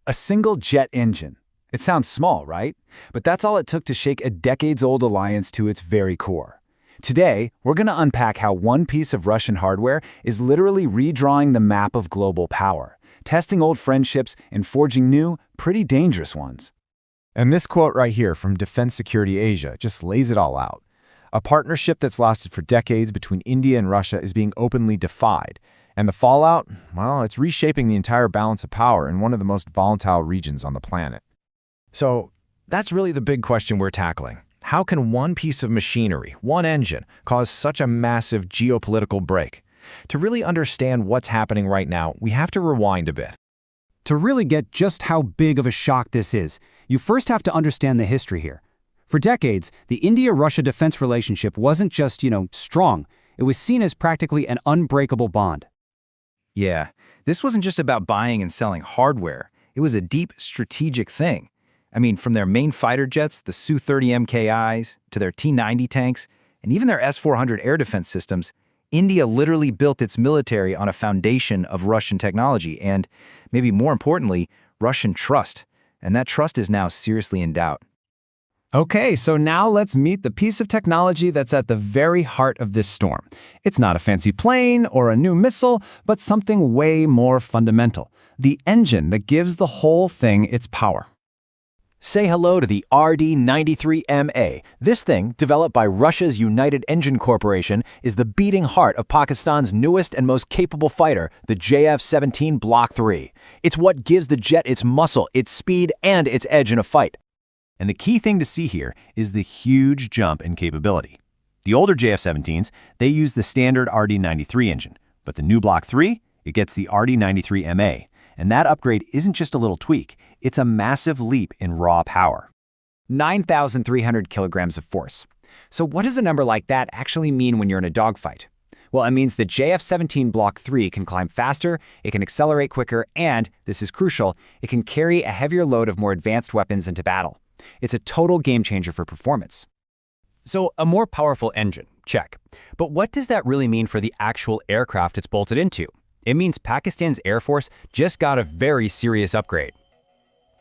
A single jet engine. It sounds small, right? But that's all it took to shake a decades-old alliance to its very core. Today, we're going to unpack how one piece of Russian hardware is literally redrawing the map of global power, testing old friendships and forging new, pretty dangerous ones. And this quote right here from Defense Security Asia just lays it all out. A partnership that's lasted for decades between India and Russia is being openly defied. And the fallout, well, it's reshaping the entire balance of power in one of the most volatile regions on the planet. So that's really the big question we're tackling. How can one piece of machinery, one engine, cause such a massive geopolitical break? To really understand what's happening right now, we have to rewind a bit. To really get just how big of a shock this is, you first have to understand the history here. For decades, the India-Russia defense relationship wasn't just, strong. It was seen as practically an unbreakable bond. Yeah, this wasn't just about buying and selling hardware. It was a deep strategic thing. I mean, from their main fighter jets, the Su-30 MKIs, to their T-90 tanks, and even their S-400 air defense systems, India literally built its military on a foundation of Russian technology and, maybe more importantly, Russian trust. And that trust is now seriously in doubt. Okay, so now let's meet the piece of technology that's at the very heart of this storm. It's not a fancy plane or a new missile, but something way more fundamental. The engine that gives the whole thing its power. Say hello to the RD-93MA. This thing, developed by Russia's United Engine Corporation, is the beating heart of Pakistan's newest and most capable fighter, the JF-17 Block 3. It's what gives the jet its muscle, its speed, and its edge in a fight. And the key thing to see here is the huge jump in capability. The older JF-17s, they use the standard RD-93 engine, but the new Block 3, it gets the RD-93MA. And that upgrade isn't just a little tweak, it's a massive leap in raw power. 9,300 kilograms of force. So what does a number like that actually mean when you're in a dogfight? Well, it means the JF-17 Block 3 can climb faster, it can accelerate quicker, and, this is crucial, it can carry a heavier load of more advanced weapons into battle. It's a total game changer for performance. So a more powerful engine, check. But what does that really mean for the actual aircraft it's bolted into? It means Pakistan's Air Force just got a very serious upgrade.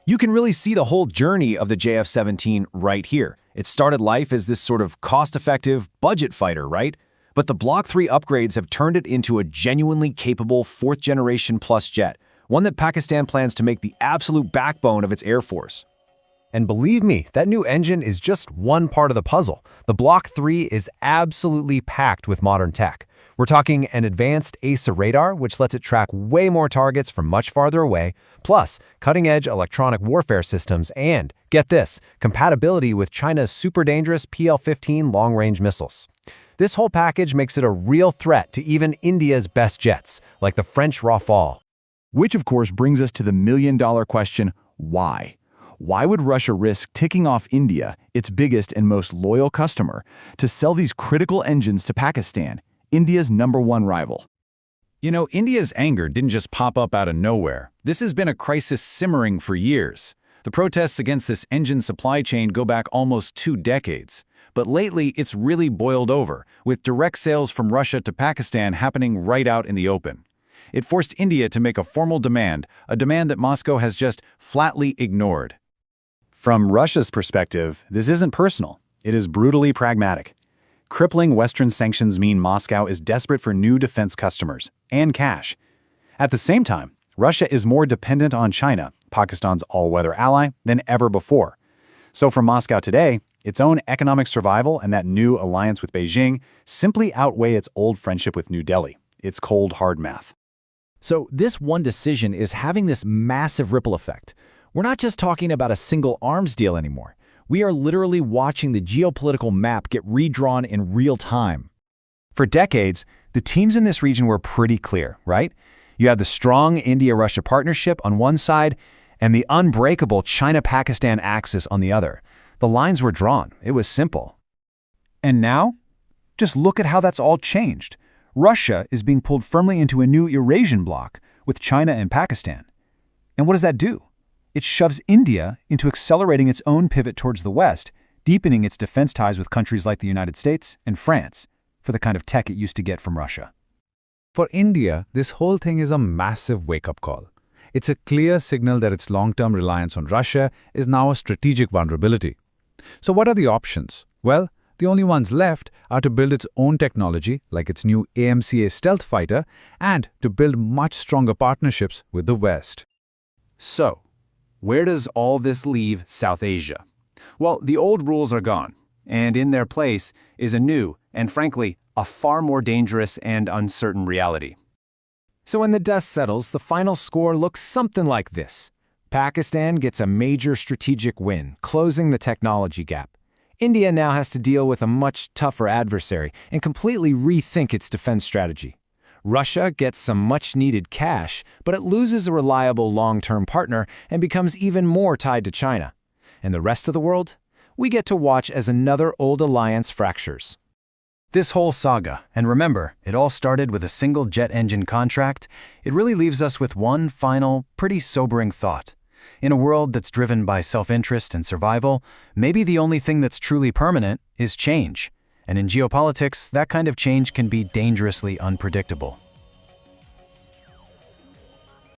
You can really see the whole journey of the JF-17 right here. It started life as this sort of cost-effective budget fighter, right? But the Block 3 upgrades have turned it into a genuinely capable fourth-generation plus jet, one that Pakistan plans to make the absolute backbone of its Air Force. And believe me, that new engine is just one part of the puzzle. The Block 3 is absolutely packed with modern tech. We're talking an advanced AESA radar, which lets it track way more targets from much farther away, plus cutting-edge electronic warfare systems and, get this, compatibility with China's super dangerous PL-15 long-range missiles. This whole package makes it a real threat to even India's best jets, like the French Rafale. Which, of course, brings us to the million-dollar question, why? Why would Russia risk ticking off India, its biggest and most loyal customer, to sell these critical engines to Pakistan, India's #1 rival? India's anger didn't just pop up out of nowhere. This has been a crisis simmering for years. The protests against this engine supply chain go back almost 2 decades. But lately, it's really boiled over, with direct sales from Russia to Pakistan happening right out in the open. It forced India to make a formal demand, a demand that Moscow has just flatly ignored. From Russia's perspective, this isn't personal. It is brutally pragmatic. Crippling Western sanctions mean Moscow is desperate for new defense customers and cash. At the same time, Russia is more dependent on China, Pakistan's all-weather ally, than ever before. So for Moscow today, its own economic survival and that new alliance with Beijing simply outweigh its old friendship with New Delhi. It's cold, hard math. So this one decision is having this massive ripple effect. We're not just talking about a single arms deal anymore. We are literally watching the geopolitical map get redrawn in real time. For decades, the teams in this region were pretty clear, right? You had the strong India-Russia partnership on one side and the unbreakable China-Pakistan axis on the other. The lines were drawn. It was simple. And now? Just look at how that's all changed. Russia is being pulled firmly into a new Eurasian bloc with China and Pakistan. And what does that do? It shoves India into accelerating its own pivot towards the West, deepening its defense ties with countries like the United States and France for the kind of tech it used to get from Russia. For India, this whole thing is a massive wake-up call. It's a clear signal that its long-term reliance on Russia is now a strategic vulnerability. So what are the options? Well, the only ones left are to build its own technology, like its new AMCA stealth fighter, and to build much stronger partnerships with the West. So, where does all this leave South Asia? Well, the old rules are gone, and in their place is a new, and frankly, a far more dangerous and uncertain reality. So when the dust settles, the final score looks something like this. Pakistan gets a major strategic win, closing the technology gap. India now has to deal with a much tougher adversary and completely rethink its defense strategy. Russia gets some much-needed cash, but it loses a reliable long-term partner and becomes even more tied to China. And the rest of the world? We get to watch as another old alliance fractures. This whole saga, and remember, it all started with a single jet engine contract, it really leaves us with one final, pretty sobering thought. In a world that's driven by self-interest and survival, maybe the only thing that's truly permanent is change. And in geopolitics, that kind of change can be dangerously unpredictable.